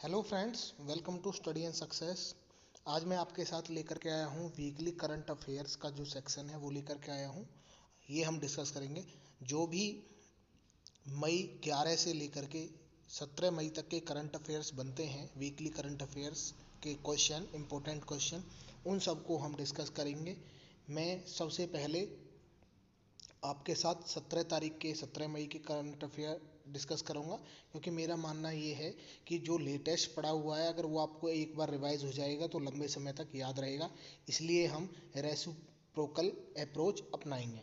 Hello friends, welcome to study and success. आज मैं आपके साथ लेकर के आया हूँ वीकली करंट अफेयर्स का जो सेक्शन है वो लेकर के आया हूँ। ये हम डिस्कस करेंगे जो भी मई 11 से लेकर के 17 मई तक के करंट अफेयर्स बनते हैं, वीकली करंट अफेयर्स के क्वेश्चन, इंपॉर्टेंट क्वेश्चन, उन सबको हम डिस्कस करेंगे। मैं सबसे पहले आपके साथ 17 मई के करंट अफेयर डिस्कस करूंगा, क्योंकि मेरा मानना ये है कि जो लेटेस्ट पड़ा हुआ है अगर वो आपको एक बार रिवाइज हो जाएगा तो लंबे समय तक याद रहेगा। इसलिए हम रेसिप्रोकल अप्रोच अपनाएंगे।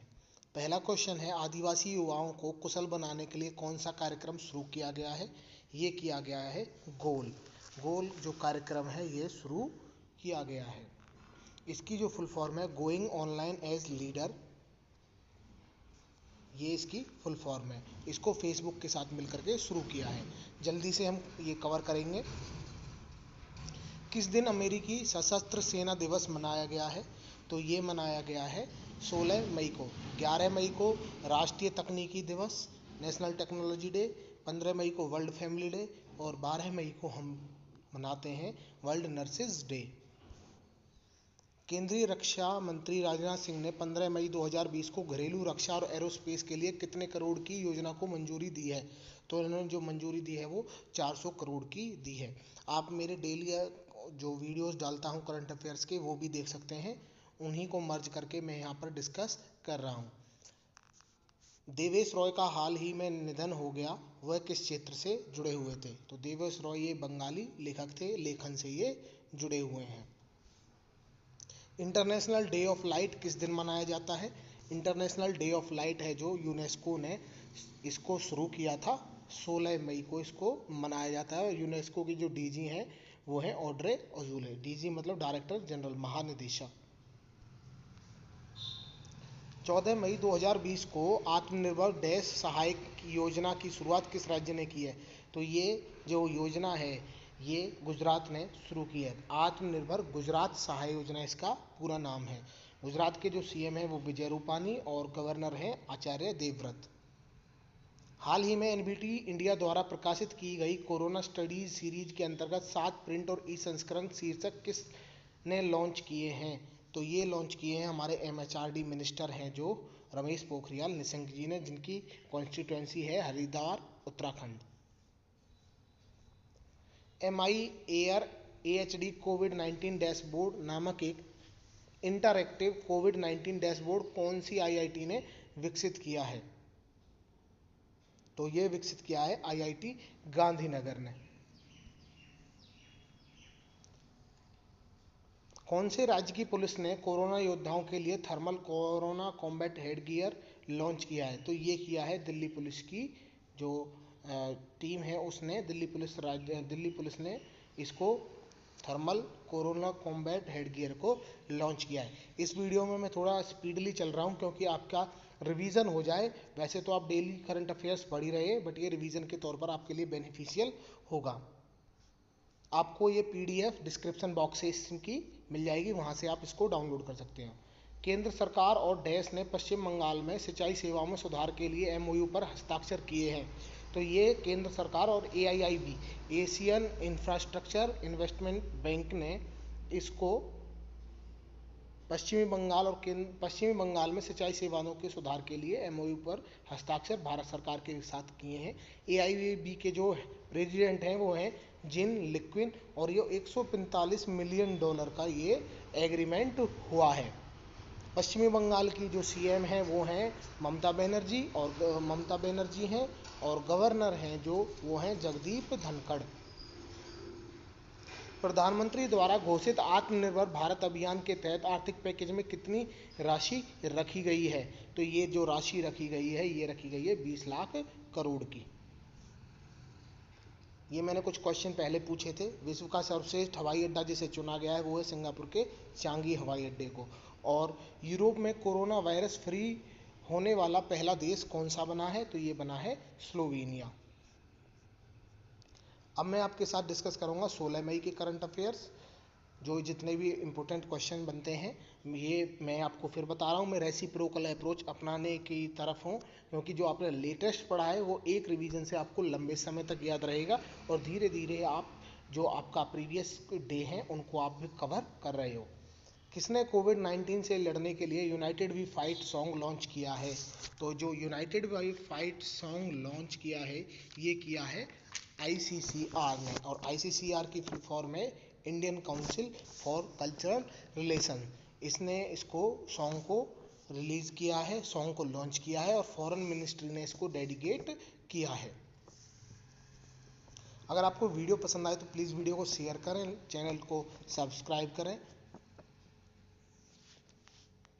पहला क्वेश्चन है, आदिवासी युवाओं को कुशल बनाने के लिए कौन सा कार्यक्रम शुरू किया गया है? ये किया गया है गोल। गोल जो कार्यक्रम है ये शुरू किया गया है। इसकी जो फुल फॉर्म है, गोइंग ऑनलाइन एज लीडर, ये इसकी फुल फॉर्म है। इसको फेसबुक के साथ मिलकर के शुरू किया है। जल्दी से हम ये कवर करेंगे। किस दिन अमेरिकी सशस्त्र सेना दिवस मनाया गया है? तो ये मनाया गया है 16 मई को। 11 मई को राष्ट्रीय तकनीकी दिवस, नेशनल टेक्नोलॉजी डे, 15 मई को वर्ल्ड फैमिली डे और 12 मई को हम मनाते हैं वर्ल्ड नर्सेज डे। केंद्रीय रक्षा मंत्री राजनाथ सिंह ने 15 मई 2020 को घरेलू रक्षा और एरोस्पेस के लिए कितने करोड़ की योजना को मंजूरी दी है? तो इन्होंने जो मंजूरी दी है वो 400 करोड़ की दी है। आप मेरे डेली जो वीडियोस डालता हूँ करंट अफेयर्स के, वो भी देख सकते हैं। उन्हीं को मर्ज करके मैं यहाँ पर डिस्कस कर रहा हूँ। देवेश रॉय का हाल ही में निधन हो गया, वह किस क्षेत्र से जुड़े हुए थे? तो देवेश रॉय ये बंगाली लेखक थे, लेखन से ये जुड़े हुए हैं। इंटरनेशनल डे ऑफ लाइट किस दिन मनाया जाता है? इंटरनेशनल डे ऑफ लाइट है जो यूनेस्को ने इसको शुरू किया था, 16 मई को इसको मनाया जाता है। और यूनेस्को की जो डीजी हैं वो है ऑड्रे अजूले। डीजी मतलब डायरेक्टर जनरल, महानिदेशक। 14 मई 2020 को आत्मनिर्भर डैश सहायक योजना की शुरुआत किस राज्य ने की है? तो ये जो योजना है ये गुजरात ने शुरू की है। आत्मनिर्भर गुजरात सहाय योजना इसका पूरा नाम है। गुजरात के जो सीएम है वो विजय रूपानी और गवर्नर हैं आचार्य देवव्रत। हाल ही में एनबीटी इंडिया द्वारा प्रकाशित की गई कोरोना स्टडीज सीरीज के अंतर्गत 7 प्रिंट और ई संस्करण शीर्षक किस ने लॉन्च किए हैं? तो ये लॉन्च किए हैं हमारे एमएचआरडी मिनिस्टर हैं जो रमेश पोखरियाल निशंक जी ने, जिनकी कॉन्स्टिट्यूएंसी है Haridwar, Uttarakhand. MI air AHD Covid 19 dashboard नामक एक इंटरएक्टिव कोविड 19 डैशबोर्ड कौन सी आईआईटी ने विकसित किया है? तो ये विकसित किया है आईआईटी गांधीनगर ने। कौन से राज्य की पुलिस ने कोरोना योद्धाओं के लिए thermal corona combat head gear launch किया है? तो ये किया है दिल्ली पुलिस की जो टीम है उसने, दिल्ली पुलिस ने इसको thermal corona combat head gear को लॉन्च किया है। इस वीडियो में मैं थोड़ा स्पीडली चल रहा हूँ क्योंकि आपका रिवीजन हो जाए। वैसे तो आप डेली करंट अफेयर्स पढ़ ही रहे हैं, बट ये रिवीजन के तौर पर आपके लिए बेनिफिशियल होगा। आपको ये पीडीएफ डिस्क्रिप्शन बॉक्स से इसकी मिल जाएगी, वहाँ से आप इसको डाउनलोड कर सकते हैं। केंद्र सरकार और डैश ने पश्चिम बंगाल में सिंचाई सेवाओं में सुधार के लिए एमओयू पर हस्ताक्षर किए हैं। तो ये केंद्र सरकार और AIIB, Asian infrastructure investment bank ने इसको पश्चिमी बंगाल में सिंचाई सेवाओं के सुधार के लिए एमओयू पर हस्ताक्षर भारत सरकार के साथ किए हैं। एआईबी के जो प्रेसिडेंट हैं वो हैं जिन लिक्विन, और ये 145 मिलियन डॉलर का ये एग्रीमेंट हुआ है। पश्चिमी बंगाल की जो सीएम हैं वो हैं ममता बनर्जी हैं, और गवर्नर हैं जो वो हैं जगदीप धनखड़। प्रधानमंत्री द्वारा घोषित आत्मनिर्भर भारत अभियान के तहत आर्थिक पैकेज में कितनी राशि रखी गई है? तो ये जो राशि रखी गई है ये रखी गई है 20 लाख करोड़ की। ये मैंने कुछ क्वेश्चन पहले पूछे थे। विश्व का सर्वश्रेष्ठ हवाई अड्डा जिसे चुना गया है वो है सिंगापुर के चांगी हवाई अड्डे को। और यूरोप में कोरोना वायरस फ्री होने वाला पहला देश कौन सा बना है? तो ये बना है स्लोवेनिया। अब मैं आपके साथ डिस्कस करूंगा 16 मई के करंट अफेयर्स। जो जितने भी इम्पोर्टेंट क्वेश्चन बनते हैं ये मैं आपको फिर बता रहा हूँ। मैं रेसिप्रोकल अप्रोच अपनाने की तरफ हूँ, क्योंकि जो आपने लेटेस्ट पढ़ा है वो एक रिवीजन से आपको लंबे समय तक याद रहेगा और धीरे धीरे आप जो आपका प्रीवियस डे है उनको आप भी कवर कर रहे हो। किसने कोविड-19 से लड़ने के लिए United we fight song launch किया है? तो जो United we fight song launch किया है, ये किया है आईसीसीआर ने, और आईसीसीआर की फुल फॉर्म है Indian council for cultural relation. इसने इसको सॉन्ग को रिलीज किया है, सॉन्ग को लॉन्च किया है, और फॉरेन मिनिस्ट्री ने इसको डेडिकेट किया है। अगर आपको वीडियो पसंद आए तो प्लीज़ वीडियो को शेयर करें, चैनल को सब्सक्राइब करें।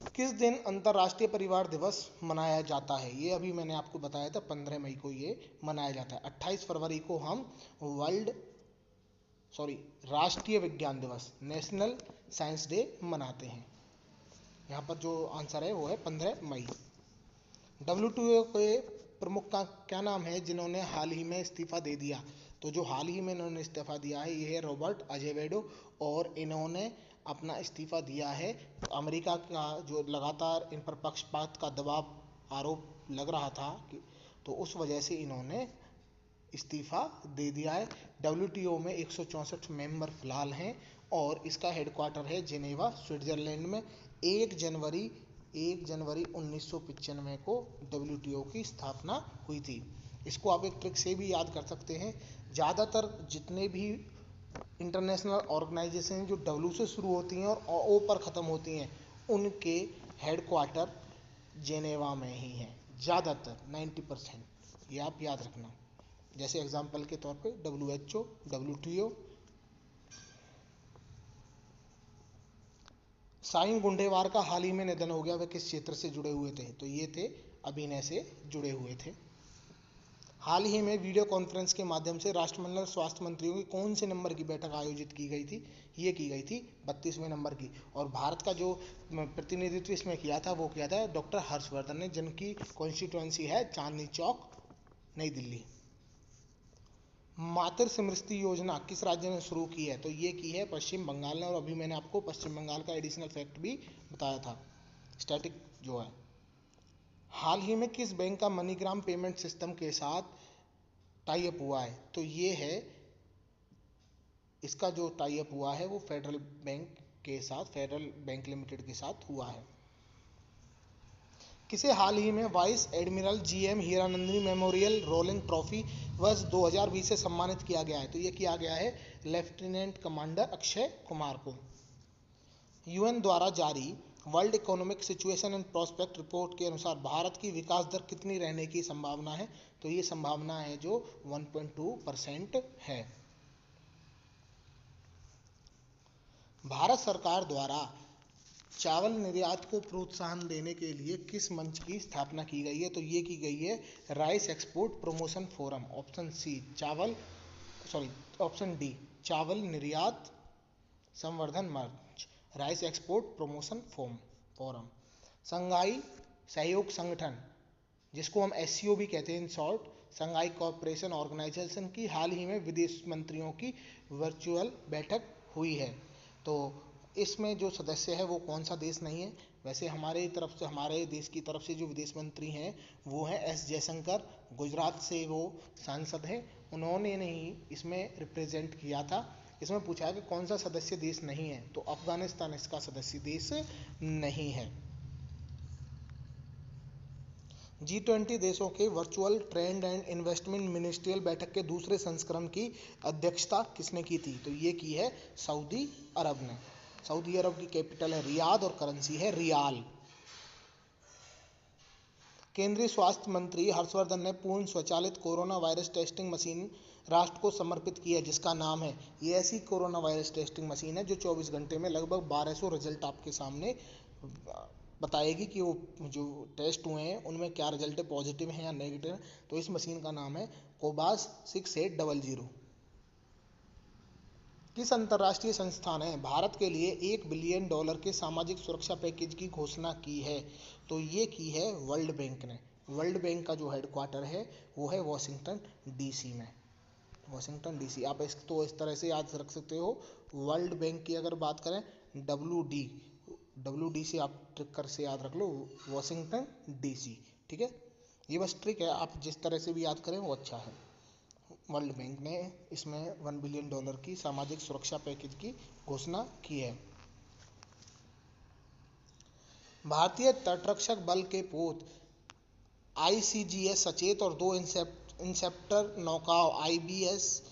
किस दिन अंतर्राष्ट्रीय परिवार दिवस मनाया जाता है? ये अभी मैंने आपको बताया था, 15 मई को ये मनाया जाता है। 28 फरवरी को हम राष्ट्रीय विज्ञान दिवस, नेशनल साइंस डे मनाते हैं। यहाँ पर जो आंसर है वो है 15 मई। WTO के प्रमुख का क्या नाम है जिन्होंने हाल ही में इस्तीफा दे दिया? तो जो हाल ही में इन्होंने इस्तीफा दिया है ये है रॉबर्ट अजेवेडो, और इन्होंने अपना इस्तीफा दिया है अमेरिका का जो लगातार इन पर पक्षपात का दबाव आरोप लग रहा था कि, तो उस वजह से इन्होंने इस्तीफा दे दिया है। WTO में 164 मेंबर फिलहाल हैं, और इसका हेडक्वार्टर है जिनेवा, स्विट्जरलैंड में। 1 जनवरी 1995 को WTO की स्थापना हुई थी। इसको आप एक ट्रिक से भी याद कर सकते हैं। ज़्यादातर जितने भी इंटरनेशनल ऑर्गेनाइजेशन जो W से शुरू होती हैं और O पर ख़त्म होती हैं, उनके हेडक्वार्टर जेनेवा में ही हैं, ज़्यादातर 90%। ये आप याद रखना। जैसे एग्जाम्पल के तौर पे WHO, WTO। साईं गुंडेवार का हाल ही में निधन हो गया, वे किस क्षेत्र से जुड़े हुए थे? तो ये थे अभिनय से जुड़े हुए थे। हाल ही में वीडियो कॉन्फ्रेंस के माध्यम से राष्ट्रमंडल स्वास्थ्य मंत्रियों की कौन से नंबर की बैठक आयोजित की गई थी? ये की गई थी 32वें नंबर की, और भारत का जो प्रतिनिधित्व इसमें किया था वो किया था डॉक्टर हर्षवर्धन ने, जिनकी कॉन्स्टिट्यूएंसी है चांदनी चौक, नई दिल्ली। मातृ समृद्धि योजना किस राज्य ने शुरू की है? तो ये की है पश्चिम बंगाल ने, और अभी मैंने आपको पश्चिम बंगाल का एडिशनल फैक्ट भी बताया था, स्टैटिक जो है। हाल ही में किस बैंक का मनीग्राम पेमेंट सिस्टम के साथ टाई अप हुआ है? तो ये है, इसका जो टाई अप हुआ है वो फेडरल बैंक के साथ, फेडरल बैंक लिमिटेड के साथ हुआ है। किसे हाल ही में vice admiral GM Hiranandani memorial rolling trophy वर्ष 2020 से सम्मानित किया गया है? तो ये किया गया है लेफ्टिनेंट कमांडर अक्षय कुमार को। UN द्वारा जारी world economic situation and prospect report के अनुसार भारत की विकास दर कितनी रहने की संभावना है? तो ये संभावना है जो 1.2% है। भारत सरकार द्वारा चावल निर्यात को प्रोत्साहन देने के लिए किस मंच की स्थापना की गई है? तो ये की गई है rice export promotion forum. Option D चावल निर्यात संवर्धन मंच, rice export promotion forum. Shanghai सहयोग संगठन, जिसको हम SCO भी कहते हैं in short, Shanghai cooperation organization की हाल ही में विदेश मंत्रियों की वर्चुअल बैठक हुई है। तो इसमें जो सदस्य है वो कौन सा देश नहीं है? वैसे हमारे देश की तरफ से जो विदेश मंत्री हैं वो हैं S जयशंकर, गुजरात से वो सांसद हैं, उन्होंने नहीं इसमें रिप्रेजेंट किया था। इसमें पूछा है कि कौन सा सदस्य देश नहीं है, तो अफगानिस्तान इसका सदस्य देश नहीं है। G20 देशों के virtual trade and investment ministerial बैठक के दूसरे संस्करण की अध्यक्षता किसने की थी? तो ये की है सऊदी अरब ने। सऊदी अरब की कैपिटल है रियाद और करेंसी है रियाल। केंद्रीय स्वास्थ्य मंत्री हर्षवर्धन ने पूर्ण स्वचालित कोरोना वायरस टेस्टिंग मशीन राष्ट्र को समर्पित की है, जिसका नाम है, ये ऐसी कोरोना वायरस टेस्टिंग मशीन है जो 24 घंटे में लगभग 1200 रिजल्ट आपके सामने बताएगी कि वो जो टेस्ट हुए हैं उनमें क्या रिजल्ट है, पॉजिटिव है या नेगेटिव है। तो इस मशीन का नाम है कोबास 6800। किस अंतर्राष्ट्रीय संस्था ने भारत के लिए $1 बिलियन के सामाजिक सुरक्षा पैकेज की घोषणा की है? तो ये की है वर्ल्ड बैंक ने। वर्ल्ड बैंक का जो हेडक्वार्टर है वो है वॉशिंगटन DC में। वॉशिंगटन DC, आप इसको इस तरह से याद रख सकते हो। वर्ल्ड बैंक की अगर बात करें WD से आप ट्रिक कर से याद रख लो वॉशिंगटन DC, ठीक है। ये बस ट्रिक है, आप जिस तरह से भी याद करें वो अच्छा है। वर्ल्ड बैंक ने इसमें $1 बिलियन की सामाजिक सुरक्षा पैकेज की घोषणा की है। भारतीय तटरक्षक बल के पोत ICGS सचेत और 2 इंसेप्टर नौकाओं IBS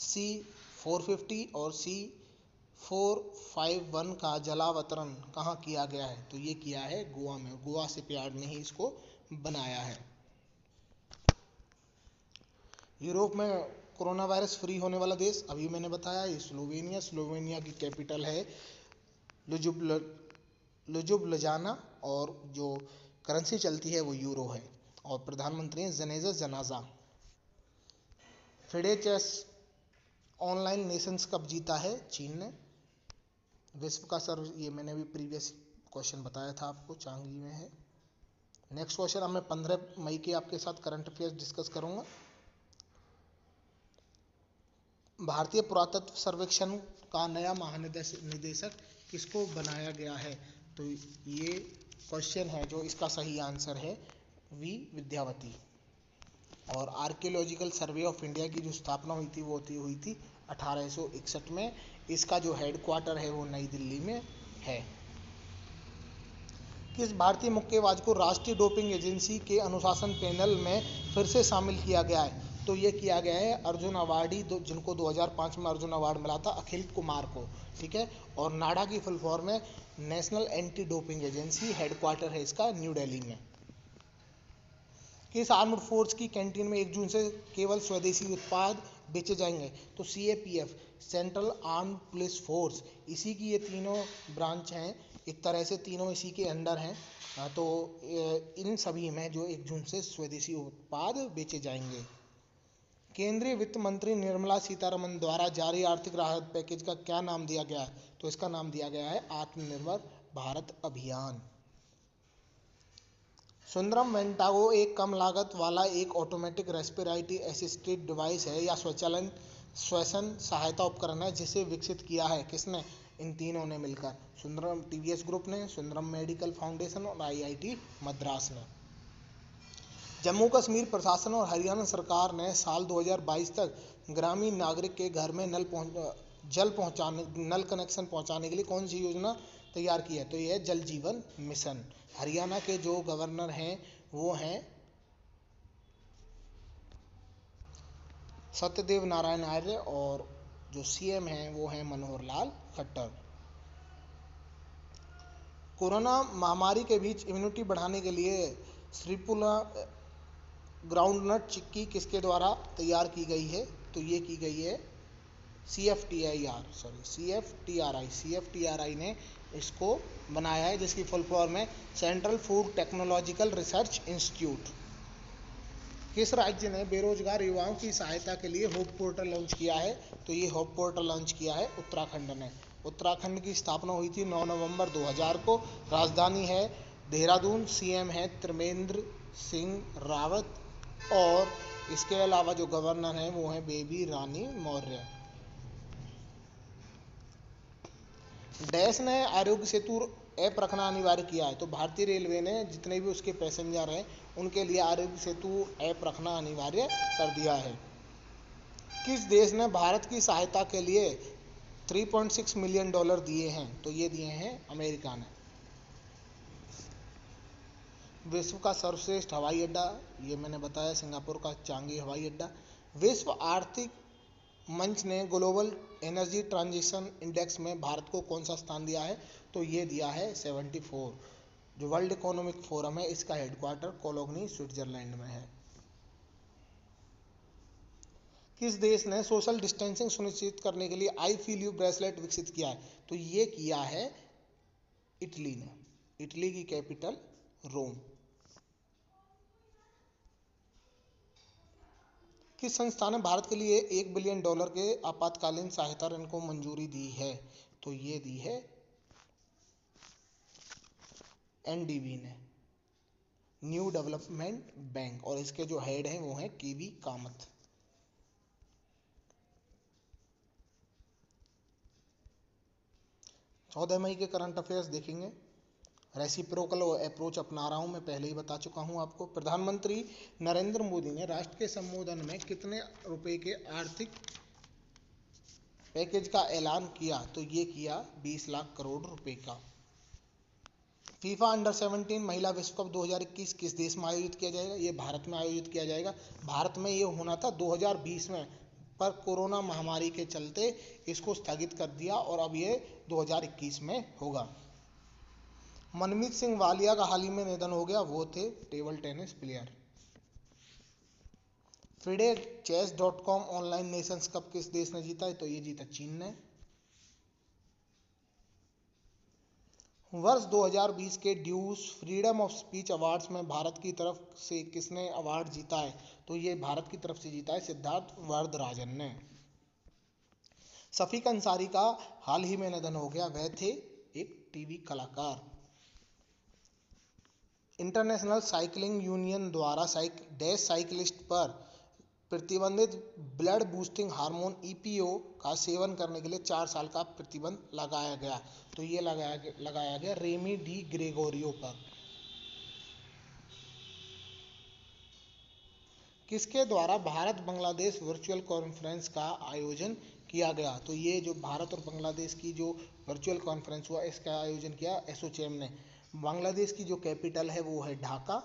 C-450 और C-451 का जलावतरण कहाँ किया गया है? तो ये किया है गोवा में। गोवा शिपयार्ड ने ही इसको बनाया है। यूरोप में कोरोना वायरस फ्री होने वाला देश अभी मैंने बताया ये स्लोवेनिया। स्लोवेनिया की कैपिटल है लुजुब्लियाना और जो करेंसी चलती है वो यूरो है और प्रधानमंत्री हैं जनेजा जनाजा। FIDE chess online nations cup जीता है चीन ने। विश्व का सर्व ये मैंने भी प्रीवियस क्वेश्चन बताया था आपको, चांगी में है। नेक्स्ट क्वेश्चन अब मैं 15 मई के आपके साथ करंट अफेयर्स डिस्कस करूंगा। भारतीय पुरातत्व सर्वेक्षण का नया महानिदेशक किसको बनाया गया है? तो ये क्वेश्चन है जो इसका सही आंसर है वी विद्यावती। और आर्कियोलॉजिकल सर्वे ऑफ इंडिया की जो स्थापना हुई थी वो हुई थी 1861 में। इसका जो हेडक्वार्टर है वो नई दिल्ली में है। किस भारतीय मुक्केबाज को राष्ट्रीय डोपिंग एजेंसी के अनुशासन पैनल में फिर से शामिल किया गया है? तो ये किया गया है अर्जुन अवार्डी जिनको 2005 में अर्जुन अवार्ड मिला था, अखिल कुमार को। ठीक है। और नाडा की फुल फॉर्म है national anti doping agency. Headquarter है इसका न्यू दिल्ली में। किस आर्म्ड फोर्स की कैंटीन में 1 जून से केवल स्वदेशी उत्पाद बेचे जाएंगे? तो CAPF central armed police force. इसी की ये तीनों ब्रांच हैं, एक तरह से तीनों इसी के अंडर हैं। तो इन सभी में जो 1 जून से स्वदेशी उत्पाद बेचे जाएंगे। केंद्रीय वित्त मंत्री निर्मला सीतारमण द्वारा जारी आर्थिक राहत पैकेज का क्या नाम दिया गया है? तो इसका नाम दिया गया है आत्मनिर्भर भारत अभियान। सुंदरम वेंटागो एक कम लागत वाला एक ऑटोमेटिक रेस्पिरेटरी असिस्टेड डिवाइस है या श्वसन सहायता उपकरण है जिसे विकसित किया है किसने? इन तीनों ने मिलकर, सुंदरम TVS ग्रुप ने, सुंदरम मेडिकल फाउंडेशन और IIT मद्रास ने। जम्मू कश्मीर प्रशासन और हरियाणा सरकार ने साल 2022 तक ग्रामीण नागरिक के घर में नल कनेक्शन पहुंचाने के लिए कौन सी योजना तैयार की है? तो यह है जल जीवन मिशन। हरियाणा के जो गवर्नर हैं वो हैं सत्यदेव नारायण आर्य और जो CM हैं वो हैं मनोहर लाल खट्टर। कोरोना महामारी के बीच इम्यूनिटी बढ़ाने के लिए श्रीपुला ग्राउंडनट चिक्की किसके द्वारा तैयार की गई है? तो ये की गई है CFTRI ने इसको बनाया है, जिसकी फुल फॉर्म है central food technological research institute. किस राज्य ने बेरोजगार युवाओं की सहायता के लिए होप पोर्टल लॉन्च किया है? तो ये होप पोर्टल लॉन्च किया है उत्तराखंड ने। उत्तराखंड की स्थापना हुई थी 9 नवंबर 2000 को। राजधानी है देहरादून। CM है त्रिवेंद्र सिंह रावत और इसके अलावा जो गवर्नर हैं वो हैं बेबी रानी मौर्य। डैश ने आरोग्य सेतु ऐप रखना अनिवार्य किया है? तो भारतीय रेलवे ने जितने भी उसके पैसेंजर हैं उनके लिए आरोग्य सेतु ऐप रखना अनिवार्य कर दिया है। किस देश ने भारत की सहायता के लिए $3.6 मिलियन दिए हैं? तो ये दिए हैं अमेरिका ने। विश्व का सर्वश्रेष्ठ हवाई अड्डा, ये मैंने बताया, सिंगापुर का चांगी हवाई अड्डा। विश्व आर्थिक मंच ने ग्लोबल एनर्जी ट्रांजिशन इंडेक्स में भारत को कौन सा स्थान दिया है? तो ये दिया है 74। जो वर्ल्ड इकोनॉमिक फोरम है इसका हेडक्वार्टर कोलोगनी स्विट्जरलैंड में है। किस देश ने सोशल डिस्टेंसिंग सुनिश्चित करने के लिए आई फील यू ब्रेसलेट विकसित किया है? तो ये किया है इटली ने। इटली की कैपिटल रोम। किस संस्था ने भारत के लिए $1 बिलियन के आपातकालीन सहायता ऋण को मंजूरी दी है? तो ये दी है NDB ने, न्यू डेवलपमेंट बैंक। और इसके जो हेड हैं वो हैं KV कामत। चौदह मई के करंट अफेयर्स देखेंगे। रेसिप्रोकल अप्रोच अपना रहा हूं, मैं पहले ही बता चुका हूं आपको। प्रधानमंत्री नरेंद्र मोदी ने राष्ट्र के संबोधन में कितने रुपए के आर्थिक पैकेज का ऐलान किया? तो ये किया 20 लाख करोड़ रुपए का। फीफा अंडर 17 महिला विश्व कप 2021 किस देश में आयोजित किया जाएगा? ये भारत में आयोजित किया जाएगा। भारत में ये होना था 2020 में, पर कोरोना महामारी के चलते इसको स्थगित कर दिया और अब ये 2021 में होगा। मनमीत सिंह वालिया का हाल ही में निधन हो गया, वो थे table tennis player. FIDE chess.com online nations cup किस देश ने जीता है? तो ये जीता चीन ने। वर्ष 2020 के ड्यूस फ्रीडम ऑफ स्पीच अवार्ड्स में भारत की तरफ से किसने अवार्ड जीता है? तो ये भारत की तरफ से जीता है सिद्धार्थ वरदराजन ने। शफीक अंसारी का हाल ही में निधन हो गया, वह थे एक टीवी कलाकार। इंटरनेशनल साइकिलिंग यूनियन द्वारा डैश साइकिलिस्ट पर प्रतिबंधित ब्लड बूस्टिंग हार्मोन ईपीओ का सेवन करने के लिए 4 साल का प्रतिबंध लगाया गया। तो ये लगाया गया रेमी डी ग्रेगोरियो पर। किसके द्वारा भारत बांग्लादेश वर्चुअल कॉन्फ्रेंस का आयोजन किया गया? तो ये जो भारत और बांग्लादेश की जो वर्चुअल कॉन्फ्रेंस हुआ, इसका आयोजन किया एसोचैम ने। बांग्लादेश की जो कैपिटल है वो है ढाका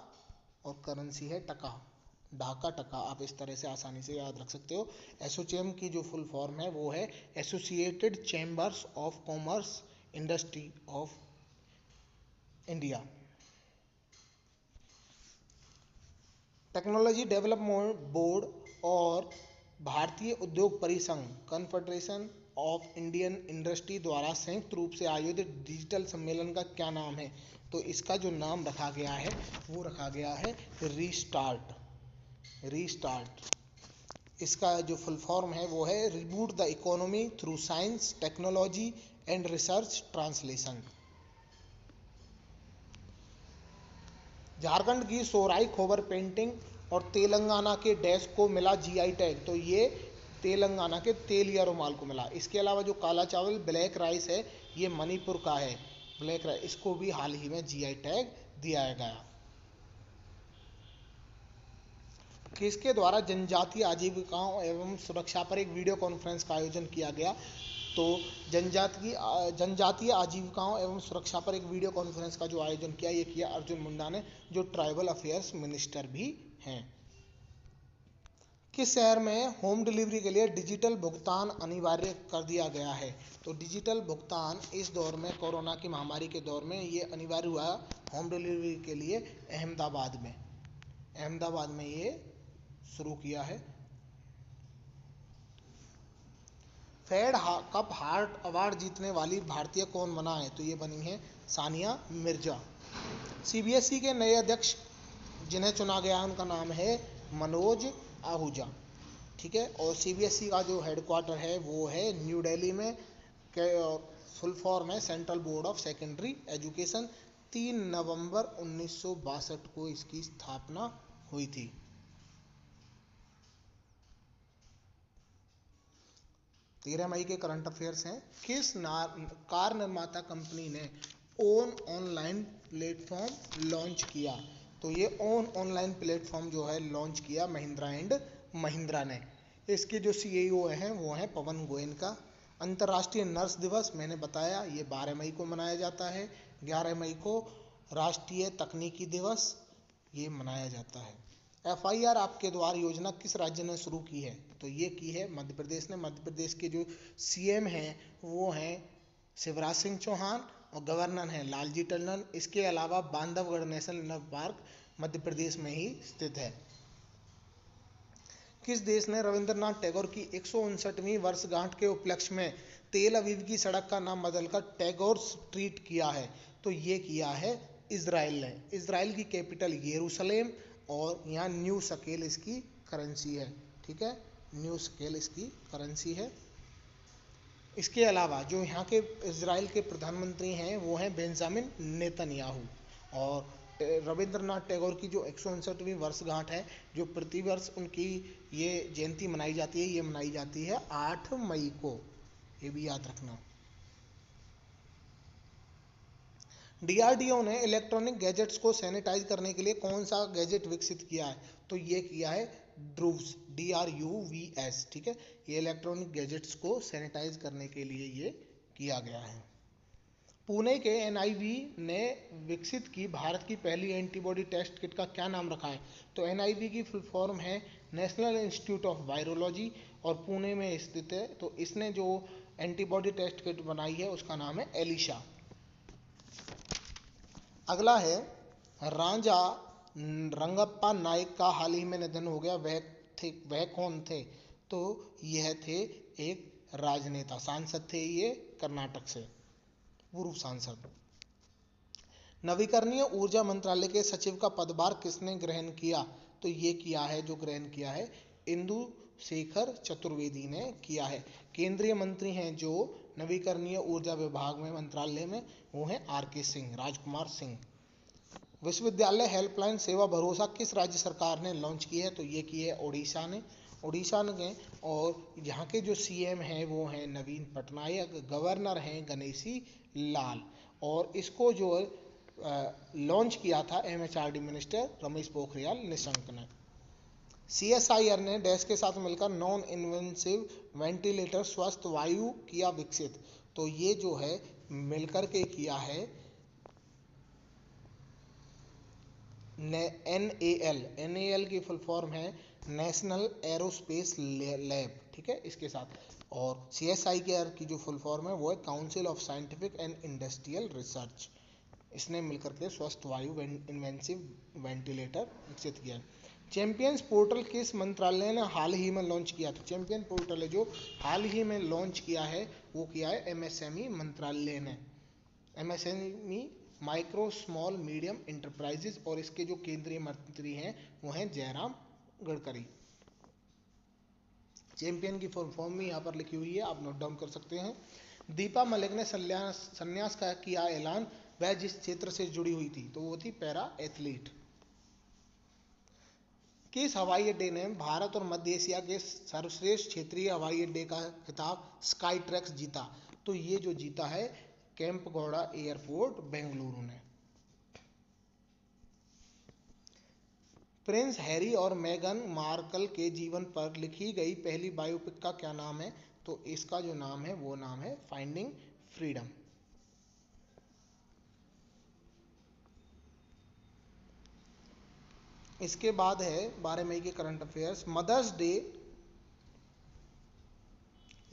और करेंसी है टका। ढाका टका आप इस तरह से आसानी से याद रख सकते हो। एसोचैम की जो फुल फॉर्म है वो है associated chambers of commerce industry of India. Technology development board और भारतीय उद्योग परिसंघ कन्फेडरेशन ऑफ इंडियन इंडस्ट्री द्वारा संयुक्त रूप से आयोजित डिजिटल सम्मेलन का क्या नाम है? तो इसका जो नाम रखा गया है वो रखा गया है रीस्टार्ट। इसका जो फुल फॉर्म है वो है reboot the economy through science technology and research translation. Jharkhand की सोहराई खोबर पेंटिंग और तेलंगाना के डैश को मिला जीआई टैग। तो ये तेलंगाना के तेलिया रुमाल को मिला। इसके अलावा जो काला चावल ब्लैक राइस है ये मणिपुर का है, ब्लैक राइस, इसको भी हाल ही में जीआई टैग दिया गया। किसके द्वारा जनजातीय आजीविकाओं एवं सुरक्षा पर एक वीडियो कॉन्फ्रेंस का आयोजन किया गया? तो जनजातीय आजीविकाओं एवं सुरक्षा पर एक वीडियो कॉन्फ्रेंस का जो आयोजन किया, ये किया अर्जुन मुंडा ने, जो ट्राइबल अफेयर्स मिनिस्टर भी हैं। किस शहर में होम डिलीवरी के लिए डिजिटल भुगतान अनिवार्य कर दिया गया है? तो डिजिटल भुगतान इस दौर में, कोरोना की महामारी के दौर में ये अनिवार्य हुआ होम डिलीवरी के लिए अहमदाबाद में ये शुरू किया है। फेड कप हार्ट अवार्ड जीतने वाली भारतीय कौन बना है? तो ये बनी है सानिया मिर्जा। सीबीएसई के नए अध्यक्ष जिन्हें चुना गया है उनका नाम है मनोज आहूजा, ठीक है। और सीबीएसई का जो हेडक्वार्टर है वो है न्यू दिल्ली में, फुल फॉर्म है central board of secondary education. 3 नवंबर 1962 को इसकी स्थापना हुई थी। 13 मई के करंट अफेयर्स हैं। किस कार निर्माता कंपनी ने ओन ऑनलाइन प्लेटफॉर्म लॉन्च किया? तो ये ओन ऑनलाइन प्लेटफॉर्म जो है लॉन्च किया महिंद्रा एंड महिंद्रा ने। इसके जो सीईओ हैं वो हैं पवन गोयल का। अंतर्राष्ट्रीय नर्स दिवस मैंने बताया ये 12 मई को मनाया जाता है। 11 मई को राष्ट्रीय तकनीकी दिवस ये मनाया जाता है। एफआईआर आपके द्वार योजना किस राज्य ने शुरू की है? तो ये की है मध्य प्रदेश ने। मध्य प्रदेश के जो सीएम हैं वो हैं शिवराज सिंह चौहान और गवर्नर हैं लालजी टंडन। इसके अलावा बांधवगढ़ नेशनल पार्क मध्य प्रदेश में ही स्थित है। किस देश ने रविंद्रनाथ टैगोर की 159वीं वर्षगांठ के उपलक्ष्य में तेल अवीव की सड़क का नाम बदलकर टैगोर स्ट्रीट किया है? तो ये किया है इजराइल ने। इजराइल की कैपिटल यरूशलेम और यहाँ न्यू शकेल इसकी करेंसी है, ठीक है, न्यू शकेल इसकी करेंसी है। इसके अलावा जो यहाँ के इजराइल के प्रधानमंत्री हैं वो हैं बेंजामिन नेतन्याहू। और रविंद्रनाथ टैगोर की जो 159वीं वर्षगांठ है, जो प्रतिवर्ष उनकी ये जयंती मनाई जाती है, ये मनाई जाती है 8 मई को, ये भी याद रखना। डीआरडीओ ने इलेक्ट्रॉनिक गैजेट्स को सैनिटाइज करने के लिए कौन सा गैजेट विकसित किया है? तो ये किया है ड्रूव्स, DRUVS, ठीक है। ये इलेक्ट्रॉनिक गैजेट्स को सैनिटाइज करने के लिए ये किया गया है। पुणे के एनआईवी ने विकसित की भारत की पहली एंटीबॉडी टेस्ट किट का क्या नाम रखा है? तो एनआईवी की फुल फॉर्म है नेशनल इंस्टीट्यूट ऑफ वायरोलॉजी और पुणे में स्थित है। तो इसने जो एंटीबॉडी टेस्ट किट बनाई है उसका नाम है एलिशा। अगला है राजा रंगप्पा नायक का हाल ही में निधन हो गया, वह कौन थे? तो यह थे एक राजनेता, सांसद थे ये कर्नाटक से, पूर्व सांसद। नवीकरणीय ऊर्जा मंत्रालय के सचिव का पदभार किसने ग्रहण किया? तो ये किया है, जो ग्रहण किया है इंदु शेखर चतुर्वेदी ने किया है। केंद्रीय मंत्री हैं जो नवीकरणीय ऊर्जा विभाग में मंत्रालय में, वो हैं RK सिंह, राजकुमार सिंह। विश्वविद्यालय हेल्पलाइन सेवा भरोसा किस राज्य सरकार ने लॉन्च की है? तो ये की है उड़ीसा ने, और यहाँ के जो CM हैं वो हैं नवीन पटनायक, गवर्नर हैं गणेशी लाल, और इसको जो लॉन्च किया था MHRD मिनिस्टर रमेश पोखरियाल निशंक ने। CSIR ने डैश के साथ मिलकर नॉन इन्वेसिव वेंटिलेटर स्वस्थ वायु किया विकसित। तो ये जो है मिलकर के किया है NAL की फुल फॉर्म है नेशनल एरोस्पेस लैब, ठीक है, इसके साथ। और CSIR की जो फुल फॉर्म है वो है council of scientific and industrial research. इसने मिलकर के स्वस्थ वायु इन्वेंसिव वेंटिलेटर विकसित किया है। चैंपियंस पोर्टल किस मंत्रालय ने हाल ही में लॉन्च किया? तो चैंपियन पोर्टल है जो हाल ही में लॉन्च किया है वो किया है MSME मंत्रालय ने। MSME micro small medium enterprises, और इसके जो केंद्रीय मंत्री हैं वो हैं जयराम गडकरी। चैंपियन की फुल फॉर्म भी यहाँ पर लिखी हुई है, आप नोट डाउन कर सकते हैं। दीपा मलिक ने संन्यास का किया ऐलान, वह जिस क्षेत्र से जुड़ी हुई थी तो वो थी पैरा एथलीट। किस हवाई अड्डे ने भारत और मध्य एशिया के सर्वश्रेष्ठ क्षेत्रीय हवाई अड्डे का खिताब स्काई ट्रैक्स जीता? तो ये जो जीता है कैंपगौड़ा एयरपोर्ट बेंगलुरु ने। प्रिंस हैरी और मेगन मार्कल के जीवन पर लिखी गई पहली बायोपिक का क्या नाम है? तो इसका जो नाम है वो नाम है फाइंडिंग फ्रीडम। इसके बाद है 12 मई के करंट अफेयर्स। मदर्स डे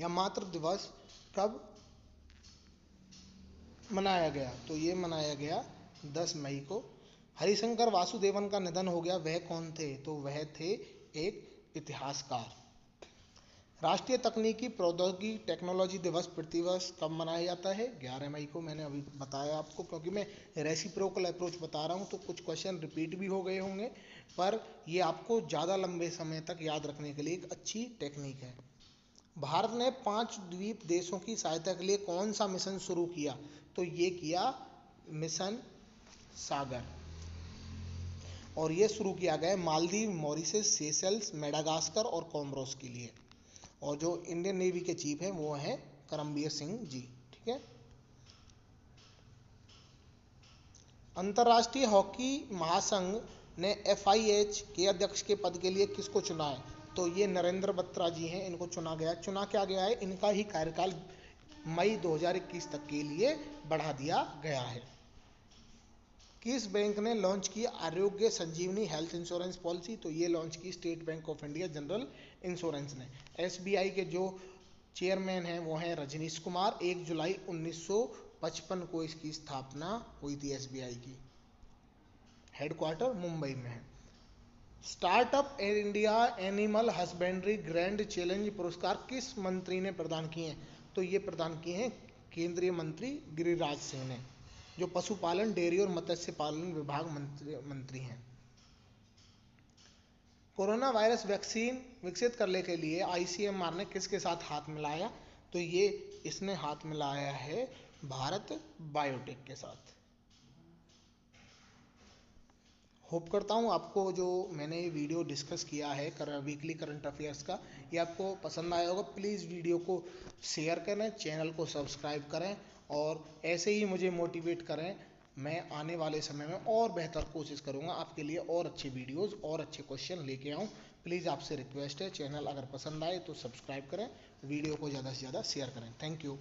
या मातृ दिवस कब मनाया गया? तो ये मनाया गया 10 मई को। हरिशंकर वासुदेवन का निधन हो गया, वह कौन थे? तो वह थे एक इतिहासकार। राष्ट्रीय तकनीकी प्रौद्योगिकी टेक्नोलॉजी दिवस प्रतिवर्ष कब मनाया जाता है? 11 मई को। मैंने अभी बताया आपको, क्योंकि मैं रेसिप्रोकल अप्रोच बता रहा हूँ तो कुछ क्वेश्चन रिपीट भी हो गए होंगे, पर ये आपको ज़्यादा लंबे समय तक याद रखने के लिए एक अच्छी टेक्निक है। भारत ने 5 द्वीप देशों की सहायता के लिए कौन सा मिशन शुरू किया? तो ये किया मिशन सागर, और ये शुरू किया गया मालदीव, मॉरिशस, सेशल्स, मेडागास्कर और कोमोरोस के लिए। और जो इंडियन नेवी के चीफ हैं वो हैं करमबीर सिंह जी, ठीक है। अंतर्राष्ट्रीय हॉकी महासंघ ने FIH के अध्यक्ष के पद के लिए किसको चुना है? तो ये नरेंद्र बत्रा जी हैं, इनको चुना गया। चुना क्या गया है? इनका ही कार्यकाल मई 2021 तक के लिए बढ़ा दिया गया है। किस बैंक ने लॉन्च की आरोग्य संजीवनी हेल्थ इंश्योरेंस पॉलिसी? तो ये लॉन्च की state bank of India general insurance ने। SBI के जो चेयरमैन हैं वो हैं रजनीश कुमार। 1 जुलाई 1955 को इसकी स्थापना हुई थी SBI की। हेडक्वार्टर मुंबई में है। Startup India animal husbandry grand challenge पुरस्कार किस मंत्री ने प्रदान किए हैं? तो ये प्रदान किए हैं केंद्रीय मंत्री गिरिराज सिंह ने, जो पशुपालन, डेयरी और मत्स्य पालन विभाग मंत्री हैं। कोरोना वायरस वैक्सीन विकसित करने के लिए ICMR ने किसके साथ हाथ मिलाया? तो ये इसने हाथ मिलाया है भारत बायोटेक के साथ। होप करता हूँ आपको जो मैंने ये वीडियो डिस्कस किया है वीकली करंट अफेयर्स का, ये आपको पसंद आया होगा। प्लीज़ वीडियो को शेयर करें, चैनल को सब्सक्राइब करें और ऐसे ही मुझे मोटिवेट करें मैं आने वाले समय में और बेहतर कोशिश करूँगा आपके लिए, और अच्छे वीडियोज़ और अच्छे क्वेश्चन लेके आऊँ। प्लीज़ आपसे रिक्वेस्ट है, चैनल अगर पसंद आए तो सब्सक्राइब करें, वीडियो को ज़्यादा से ज़्यादा शेयर करें। Thank you.